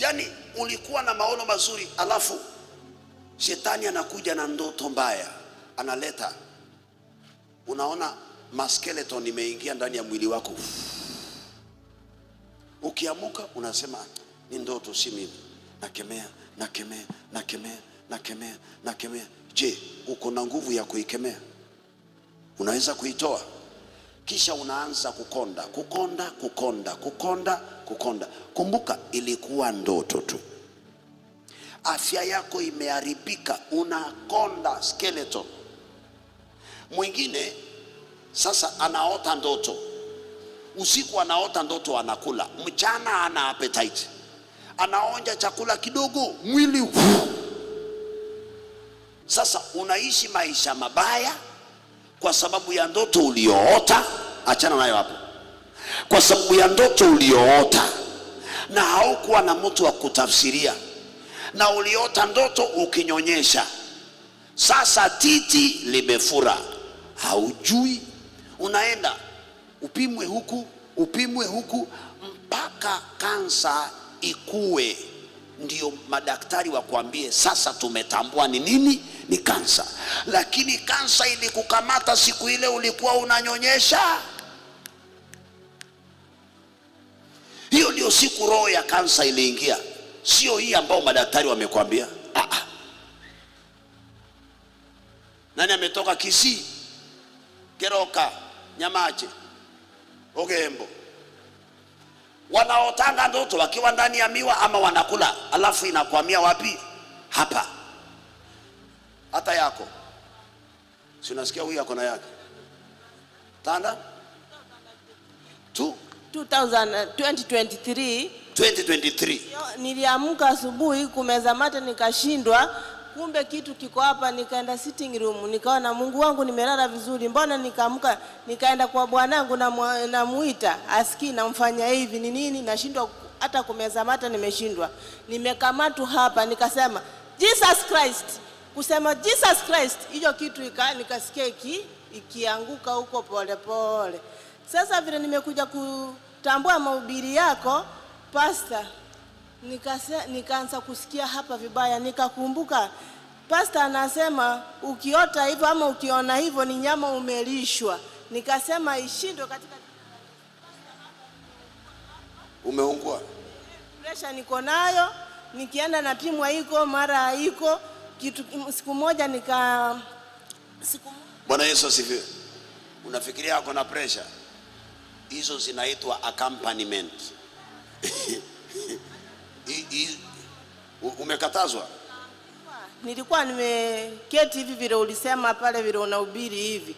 Yani ulikuwa na maono mazuri, alafu shetani anakuja na ndoto mbaya, analeta. Unaona maskeleton imeingia ndani ya mwili wako. Ukiamuka unasema ni ndoto, si mimi. Nakemea. Je, uko na nguvu ya kuikemea? Unaweza kuitoa? Kisha unaanza kukonda. Kumbuka ilikuwa ndoto tu. Afya yako imeharibika, unakonda skeleton. Mwingine sasa anaota ndoto. Usiku anaota ndoto anakula, mchana ana appetite. Anaonja chakula kidogo, mwili. Sasa unaishi maisha mabaya kwa sababu ya ndoto ulioota. Achana nayo hapo. Kwa sababu ya ndoto ulioota na haukuwa na mtu wa kutafsiria, na uliota ndoto ukinyonyesha. Sasa titi limefura, haujui. Unaenda upimwe huku mpaka kansa ikue, ndio madaktari wakwambie sasa tumetambua ni nini, ni kansa. Lakini kansa ilikukamata siku ile ulikuwa unanyonyesha. Hiyo ndio siku roho ya kansa iliingia, sio hii ambao madaktari wamekwambia. Nani ametoka Kisii, Keroka, Nyamache, Ogembo, wanaotanga ndoto wakiwa ndani ya miwa ama wanakula, alafu inakwamia wapi? Hapa. Hata yako si unasikia huyu yako na yake Tanda 2023 niliamka asubuhi kumeza mate nikashindwa, kumbe kitu kiko hapa. Nikaenda sitting room, nikaona Mungu wangu nimelala vizuri, mbona nikaamka nikaenda kwa bwanangu na muita asikii, namfanya hivi ni nini, nashindwa hata kumeza mate, nimeshindwa. Nimekamatu hapa, nikasema Jesus Christ. Kusema Jesus Christ, hiyo kitu nikasikia ikianguka huko pole pole. Sasa vile nimekuja kutambua mahubiri yako pastor, nikaanza kusikia hapa vibaya. Nikakumbuka pastor anasema ukiota hivyo ama ukiona hivyo ni nyama umelishwa. Nikasema ishindwe katika umeungua. Pressure niko nayo, nikienda napimwa iko mara iko kitu. Siku moja Bwana Yesu asifiwe. Unafikiria uko na pressure? Hizo zinaitwa accompaniment. Umekatazwa? Nilikuwa nimeketi hivi vile ulisema pale vile unahubiri hivi,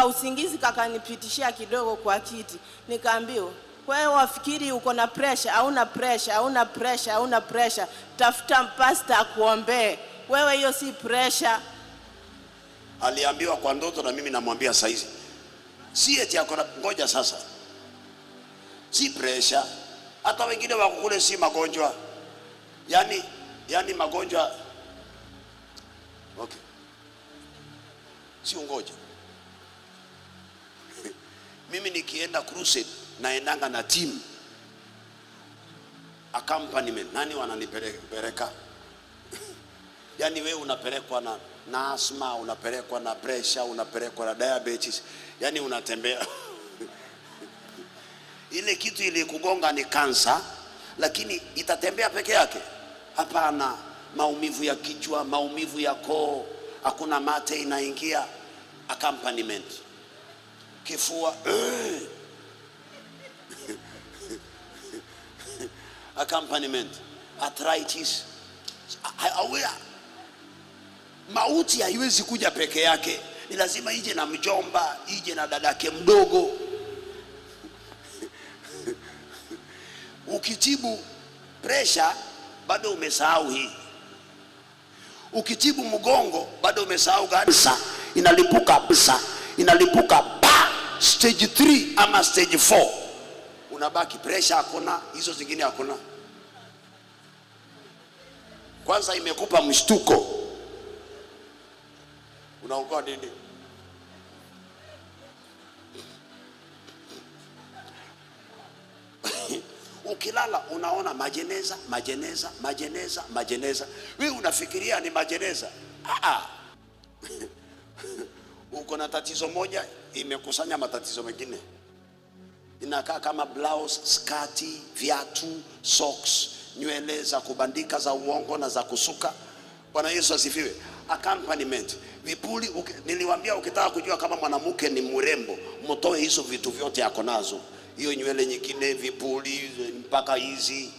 usingizi kakanipitishia kidogo kwa kiti. Nikaambiwa wewe wafikiri uko na pressure, hauna pressure, tafuta pastor akuombee. Wewe hiyo si pressure. Aliambiwa kwa ndoto, na mimi namwambia saizi si eti yako. Ngoja sasa, si pressure. Hata wengine wako kule si magonjwa, yani magonjwa. Okay, si ungoja. Mimi nikienda crusade naendanga na team accompaniment. Nani wananipeleka? Yani wewe unapelekwa na asthma, unapelekwa na pressure, unapelekwa na diabetes, yani unatembea. Ile kitu ile kugonga ni kansa, lakini itatembea peke yake? Hapana. Maumivu ya kichwa, maumivu ya koo, hakuna mate inaingia, accompaniment. Kifua accompaniment. Arthritis. Mauti haiwezi kuja peke yake, ni lazima ije na mjomba, ije na dadake mdogo. Ukitibu pressure bado umesahau hii. Ukitibu mgongo bado umesahau kansa. Inalipuka stage 3 ama stage 4. Unabaki pressure hakuna, hizo zingine hakuna. Kwanza imekupa mshtuko, unaogopa nini? ukilala unaona majeneza, majeneza, majeneza, majeneza. Wewe unafikiria ni majeneza. Uko na tatizo moja imekusanya matatizo mengine. Inakaa kama blouse, skati, viatu, socks, nywele za kubandika za uongo na za kusuka. Bwana Yesu asifiwe. Accompaniment, vipuli. Niliwaambia ukitaka kujua kama mwanamke ni mrembo, mtoe hizo vitu vyote yako nazo. Hiyo nywele nyingine, vipuli, mpaka hizi,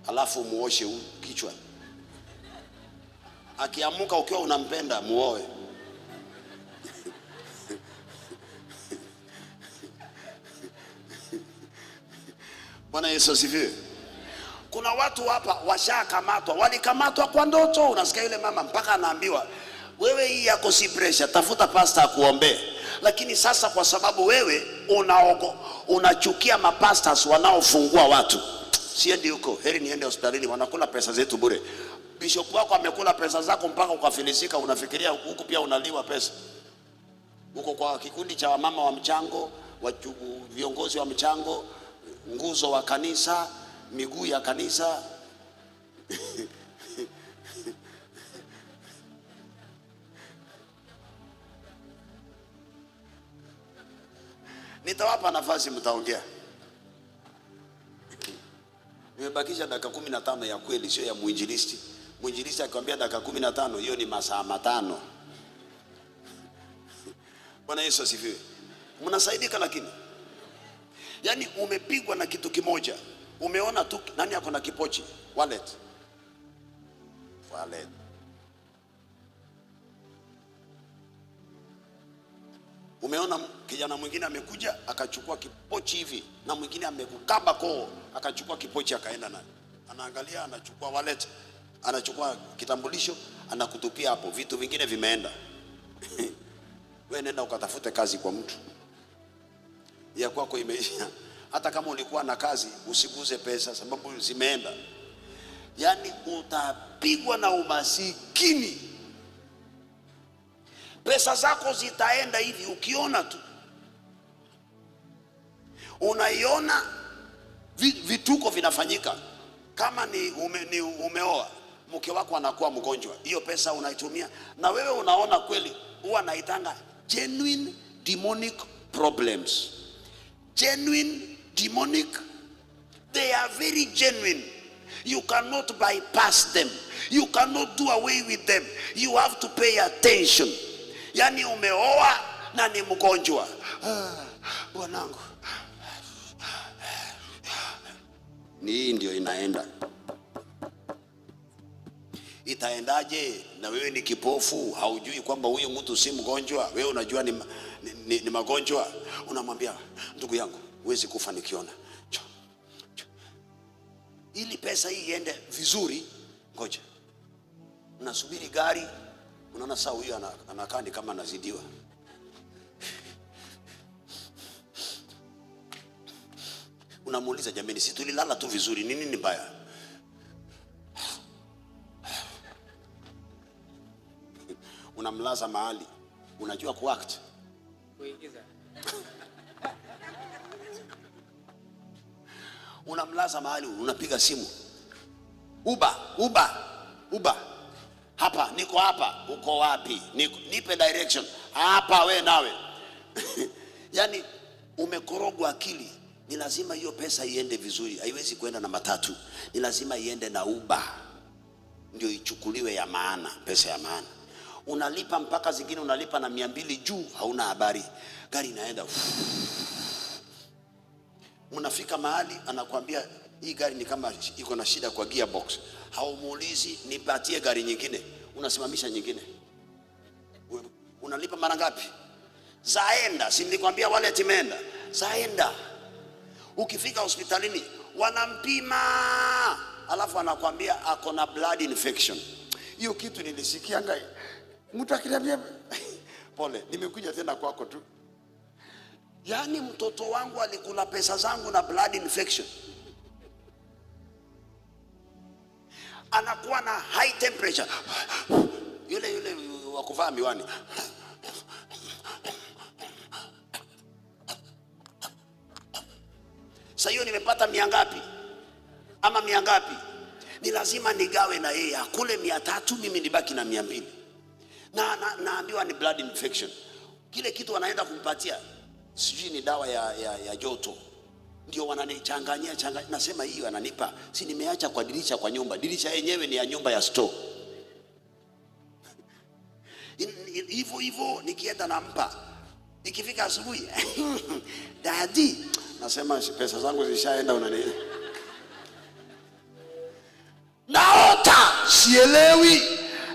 alafu muoshe kichwa. Akiamuka ukiwa unampenda, muoe. Bwana Yesu asifiwe. Kuna watu hapa washakamatwa, walikamatwa kwa ndoto. Unasikia yule mama mpaka anaambiwa, wewe hii yako si pressure, tafuta pastor akuombee. Lakini sasa kwa sababu wewe unachukia mapastors wanaofungua watu, siendi huko, heri niende hospitalini, wanakula pesa zetu bure. Bishop wako amekula pesa zako mpaka ukafilisika, unafikiria huku pia unaliwa pesa. Huko kwa kikundi cha wamama wa mchango, viongozi wa mchango, nguzo wa kanisa, miguu ya kanisa. Nitawapa nafasi mtaongea. Nimebakisha dakika 15 ya kweli, sio ya muinjilisti. Muinjilisti akikwambia dakika 15, hiyo ni masaa matano. Bwana Yesu asifiwe. Mnasaidika lakini. Yaani umepigwa na kitu kimoja. Umeona tu nani yako na kipochi? Wallet. Umeona kijana mwingine amekuja akachukua kipochi hivi, na mwingine amekukaba koo akachukua kipochi akaenda naye. Anaangalia, anachukua wallet, anachukua kitambulisho, anakutupia hapo, vitu vingine vimeenda. Wewe nenda ukatafute kazi kwa mtu. Ya kwako imeisha. Hata kama ulikuwa na kazi, usiguze pesa sababu zimeenda. Yaani utapigwa na umasikini. Pesa zako zitaenda hivi ukiona tu. Unaiona vituko vinafanyika. Kama ni umeoa, mke wako anakuwa mgonjwa, hiyo pesa unaitumia na wewe unaona kweli. Huwa naitanga genuine demonic problems. Genuine demonic, they are very genuine. You cannot bypass them. You cannot do away with them. You have to pay attention. Yani umeoa na ni mgonjwa. Bwanangu, ni ndio inaenda. Itaendaje? Na wewe ni kipofu, haujui kwamba huyu mtu si mgonjwa. Wewe unajua ni magonjwa. Unamwambia, ndugu yangu, huwezi kufa nikiona. Ili pesa hii iende vizuri, ngoja. Unasubiri gari, unaona saa huyu anakaa kama anazidiwa. Unamuuliza, jamani, si tulilala tu vizuri, nini mbaya? Unamlaza mahali, unajua kuact. Kuigiza. Unamlaza mahali, unapiga simu. Uba. Hapa, niko hapa. Uko wapi? Nipe direction. Hapa we nawe. Yaani umekorogwa akili. Ni lazima hiyo pesa iende vizuri. Haiwezi kwenda na matatu. Ni lazima iende na Uber. Ndio ichukuliwe ya maana, pesa ya maana. Unalipa mpaka zingine unalipa na 200 juu, hauna habari. Gari inaenda. Unafika mahali anakuambia hii gari ni kama iko na shida kwa gearbox. Haumuulizi nipatie gari nyingine, unasimamisha nyingine. Unalipa mara ngapi? Zaenda, si nilikwambia wallet imeenda. Zaenda. Ukifika hospitalini wanampima, alafu anakuambia ako na blood infection. Hiyo kitu nilisikia ngai. Mtu akiniambia pole, nimekuja tena kwako tu. Yaani mtoto wangu alikula pesa zangu na blood infection. Anakuwa na high temperature. Yule wa kuvaa miwani. Sasa hiyo nimepata 100 ngapi? ama 100 ngapi, ni lazima nigawe na yeye akule 300, mimi nibaki na 200. Naambiwa ni blood infection. Kile kitu wanaenda kumpatia sijui ni dawa ya joto, ndio wananichanganyia. Nasema hiyo ananipa, si nimeacha kwa dirisha kwa nyumba, dirisha yenyewe ni ya nyumba ya store. Hivyo nikienda nampa, ikifika asubuhi daddy, nasema pesa zangu zishaenda, unani naota sielewi,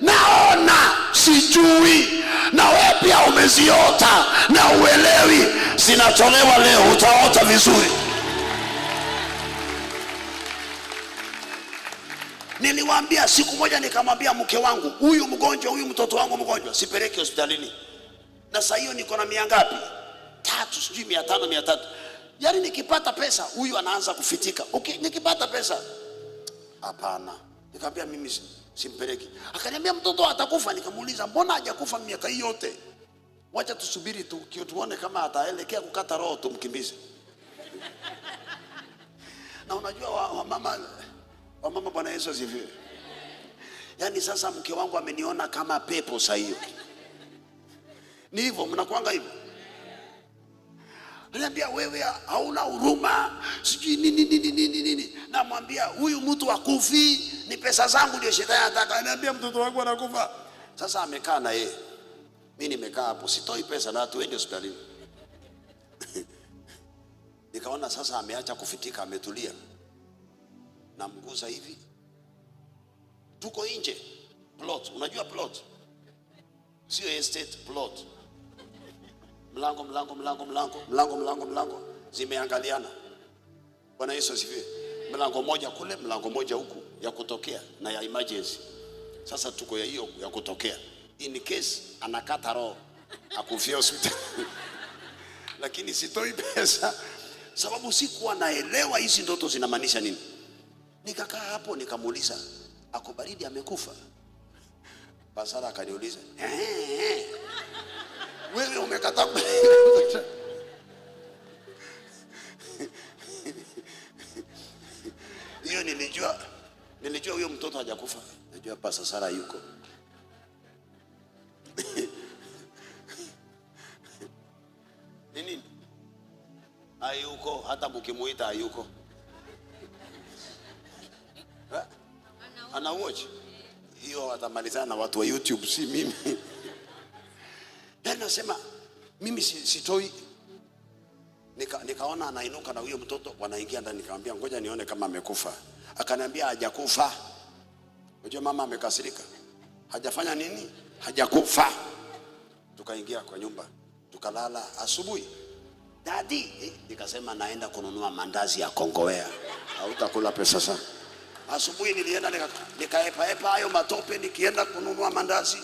naona sijui, na wewe pia umeziota na uelewi. Zinatolewa leo, utaota vizuri. Niliwaambia siku moja, nikamwambia mke wangu, huyu mgonjwa, huyu mtoto wangu mgonjwa, sipeleke hospitalini. Na sasa hiyo niko na 100 ngapi, 3, sijui 500. Yaani nikipata pesa huyu anaanza kufitika. Okay, nikipata pesa hapana. Nikamwambia mimi simpeleki. Akaniambia mtoto atakufa. Nikamuuliza mbona hajakufa miaka hii yote? Wacha tusubiri tuone kama ataelekea kukata roho tumkimbize. Na unajua wa mama Bwana Yesu asifiwe. Yaani sasa mke wangu ameniona kama pepo sasa hiyo. Ni hivyo mnakuanga hivyo. Ananiambia wewe hauna huruma, sijui nini. Namwambia huyu mtu akufi, ni pesa zangu ndio shetani anataka. Ananiambia mtoto wangu anakufa. Sasa amekaa na yeye. Mimi nimekaa hapo, sitoi pesa na tuende hospitalini. Nikaona sasa ameacha kufitika, ametulia. Namguza hivi. Tuko nje. Plot, unajua plot? Sio estate, plot. Mlango zimeangaliana. Bwana Yesu asifiwe. Mlango moja kule, mlango moja huku ya kutokea na ya emergency. Sasa tuko ya hiyo ya kutokea. In case anakata roho akufia hospitali. Lakini sitoi pesa sababu sikuwa naelewa hizi ndoto zinamaanisha nini. Nikakaa hapo nikamuuliza, ako baridi amekufa? Pasara akaniuliza, wewe umekataa? Hiyo nilijua huyo mtoto hajakufa. Najua Pastor Sara yuko. Nini? Hayuko, hata mkimuita hayuko. Ana watch. Hiyo watamalizana na watu wa YouTube, si mimi. Yaani nasema mimi sitoi. Nikaona anainuka na huyo mtoto wanaingia ndani, nikamwambia ngoja nione kama amekufa. Akaniambia hajakufa. Unajua mama amekasirika. Hajafanya nini? Hajakufa. Tukaingia kwa nyumba, tukalala. Asubuhi daddy, nikasema naenda kununua mandazi ya Kongowea. Hautakula pesa sana. Asubuhi nilienda nikaepa hayo matope, nikienda kununua mandazi.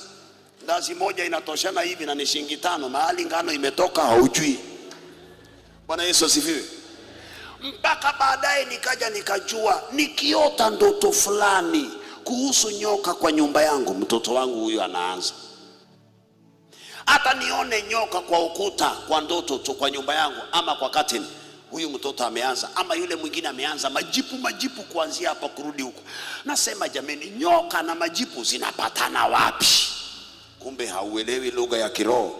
Ndazi moja inatoshana hivi na ni shilingi 5. Mahali ngano imetoka haujui. Bwana Yesu asifiwe. Mpaka baadaye nikaja nikajua, nikiota ndoto fulani kuhusu nyoka kwa nyumba yangu, mtoto wangu huyu anaanza. Hata nione nyoka kwa ukuta kwa ndoto tu kwa nyumba yangu ama kwa curtain, huyu mtoto ameanza. Ama yule mwingine ameanza majipu kuanzia hapa kurudi huko. Nasema jameni, nyoka na majipu zinapatana wapi? Kumbe hauelewi lugha ya kiroho.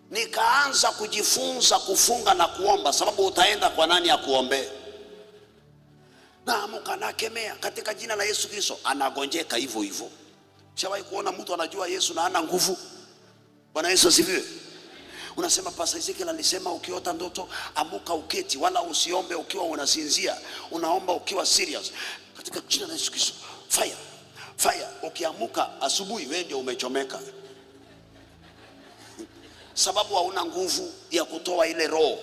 Nikaanza kujifunza kufunga na kuomba, sababu utaenda kwa nani akuombe? Naamuka nakemea katika jina la Yesu Kristo, anagonjeka hivyo hivyo. Shawahi kuona mtu anajua Yesu na hana nguvu? Bwana Yesu asifiwe. Unasema Pastor Ezekiel alisema ukiota ndoto amuka uketi, wala usiombe ukiwa unasinzia, unaomba ukiwa serious. Katika jina la Yesu Kristo, fire. Ukiamuka asubuhi wewe ndio umechomeka. Sababu hauna nguvu ya kutoa ile roho.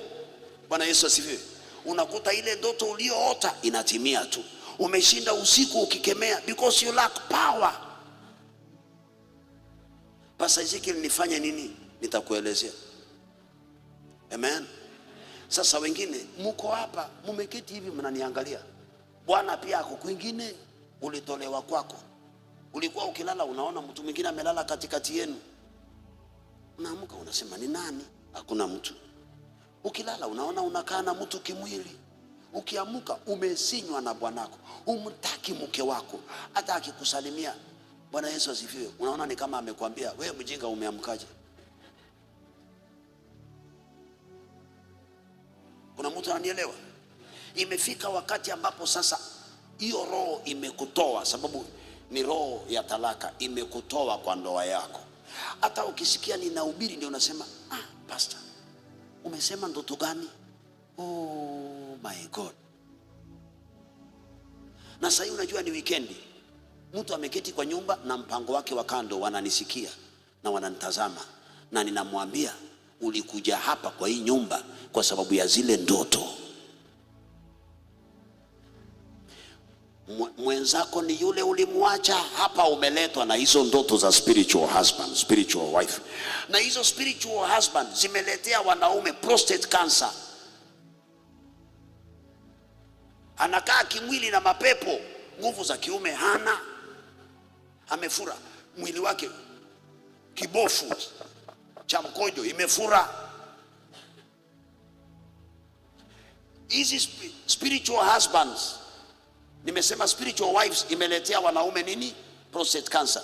Bwana Yesu asifiwe. Unakuta ile ndoto uliyoota inatimia tu. Umeshinda usiku ukikemea because you lack power. Pastor Ezekiel nifanye nini? Nitakuelezea. Amen. Sasa wengine mko hapa mumeketi hivi mnaniangalia. Bwana pia ako kwingine, ulitolewa kwako. Ulikuwa ukilala unaona mtu mwingine amelala katikati yenu. Unaamka unasema ni nani? Hakuna mtu. Ukilala unaona unakaa na mtu kimwili, ukiamuka umesinywa na bwanako, umtaki mke wako, hata akikusalimia Bwana Yesu asifiwe, unaona ni kama amekwambia wewe mjinga, umeamkaje? Kuna mtu ananielewa? Imefika wakati ambapo sasa hiyo roho imekutoa, sababu ni roho ya talaka, imekutoa kwa ndoa yako. Hata ukisikia ninahubiri ndio unasema pastor, umesema ndoto gani? Oh my God. Na sasa unajua ni weekendi, mtu ameketi kwa nyumba na mpango wake wa kando, wananisikia na wananitazama, na ninamwambia ulikuja hapa kwa hii nyumba kwa sababu ya zile ndoto. Mwenzako ni yule ulimwacha hapa, umeletwa na hizo ndoto za spiritual husband, spiritual wife. Na hizo spiritual husband zimeletea wanaume prostate cancer. Anakaa kimwili na mapepo, nguvu za kiume hana, amefura mwili wake, kibofu cha mkojo imefura. Hizi spiritual husbands, nimesema spiritual wives, imeletea wanaume nini? Prostate cancer.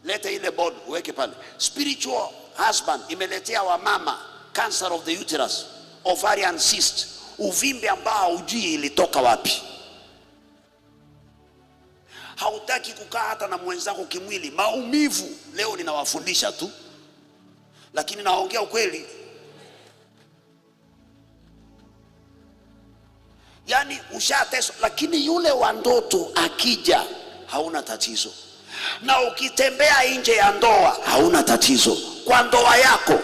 Leta ile board uweke pale. Spiritual husband imeletea wamama cancer of the uterus, ovarian cyst, uvimbe ambao hujui ilitoka wapi. Hautaki kukaa hata na mwenzako kimwili, maumivu. Leo ninawafundisha tu, lakini naongea ukweli. Yani ushateswa, lakini yule wa ndoto akija hauna tatizo. Na ukitembea nje ya ndoa hauna tatizo. Kwa ndoa yako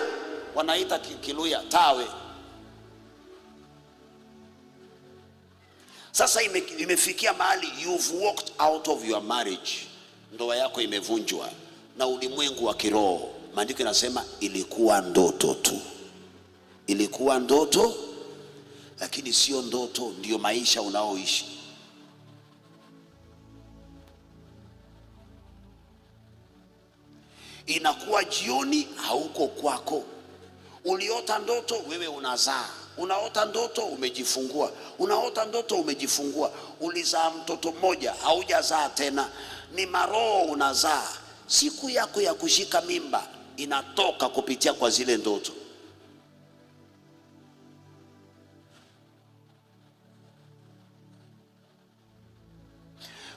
wanaita Kiluya tawe. Sasa imefikia mahali you've walked out of your marriage. Ndoa yako imevunjwa na ulimwengu wa kiroho. Maandiko yanasema ilikuwa ndoto tu. Ilikuwa ndoto, lakini sio ndoto ndio maisha unaoishi. Inakuwa jioni hauko kwako. Uliota ndoto, wewe unazaa. Unaota ndoto umejifungua. Unaota ndoto umejifungua. Ulizaa mtoto mmoja, haujazaa tena. Ni maroho unazaa. Siku yako ya kushika mimba inatoka kupitia kwa zile ndoto.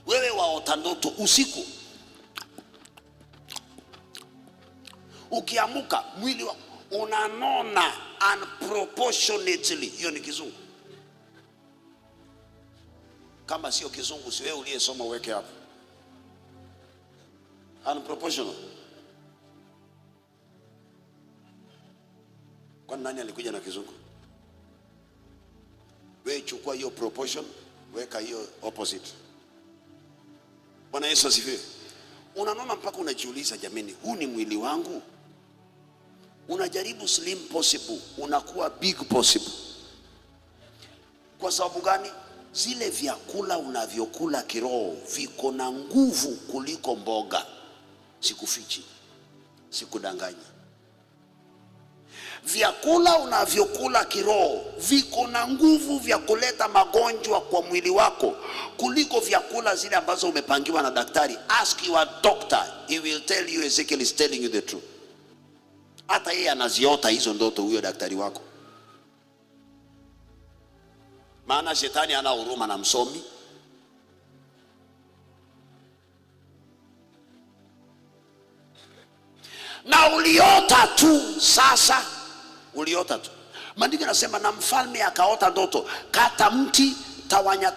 Wewe waota ndoto usiku, ukiamuka mwili wako unanona unproportionately. Hiyo ni kizungu. Kama sio kizungu, si wewe uliyesoma uweke hapo. Unproportional. Kwa nani alikuja na kizungu? Wewe chukua hiyo proportion, weka hiyo opposite. Bwana Yesu asifiwe. Unanona mpaka unajiuliza, jamani, huu ni mwili wangu? Unajaribu slim possible, unakuwa big possible. Kwa sababu gani? Zile vyakula unavyokula kiroho viko na nguvu kuliko mboga. Sikufichi, sikudanganyi. Vyakula unavyokula kiroho viko na nguvu vya kuleta magonjwa kwa mwili wako kuliko vyakula zile ambazo umepangiwa na daktari. Ask your doctor, he will tell you. Ezekiel is telling you the truth. Hata yeye anaziota hizo ndoto, huyo daktari wako. Maana shetani ana huruma na msomi. Na uliota tu. Sasa uliota tu. Maandiko yanasema na mfalme akaota ndoto, kata mti,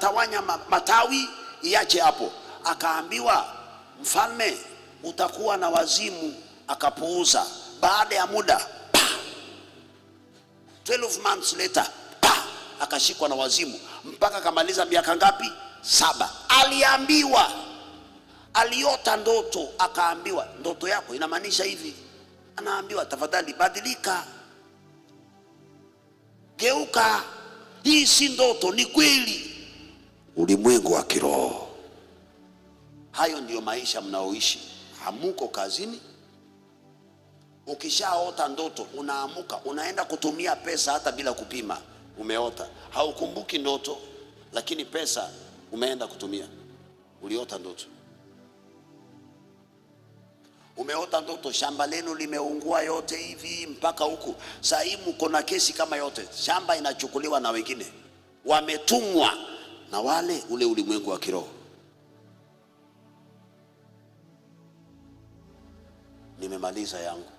tawanya matawi, iache hapo. Akaambiwa mfalme, utakuwa na wazimu. Akapuuza. Baada ya muda 12 months later akashikwa na wazimu mpaka kamaliza miaka ngapi? 7. Aliambiwa, aliota ndoto, akaambiwa ndoto yako inamaanisha hivi. Anaambiwa tafadhali badilika, geuka, hii si ndoto, ni kweli. Ulimwengu wa kiroho. Hayo ndiyo maisha mnaoishi. Hamuko kazini, Ukishaota ndoto, unaamuka unaenda kutumia pesa hata bila kupima. Umeota, haukumbuki ndoto, lakini pesa umeenda kutumia. Uliota ndoto. Umeota ndoto shamba lenu limeungua yote hivi mpaka huku. Sasa hivi mko na kesi kama yote, shamba inachukuliwa na wengine, wametumwa na wale ule ulimwengu wa kiroho. Nimemaliza yangu.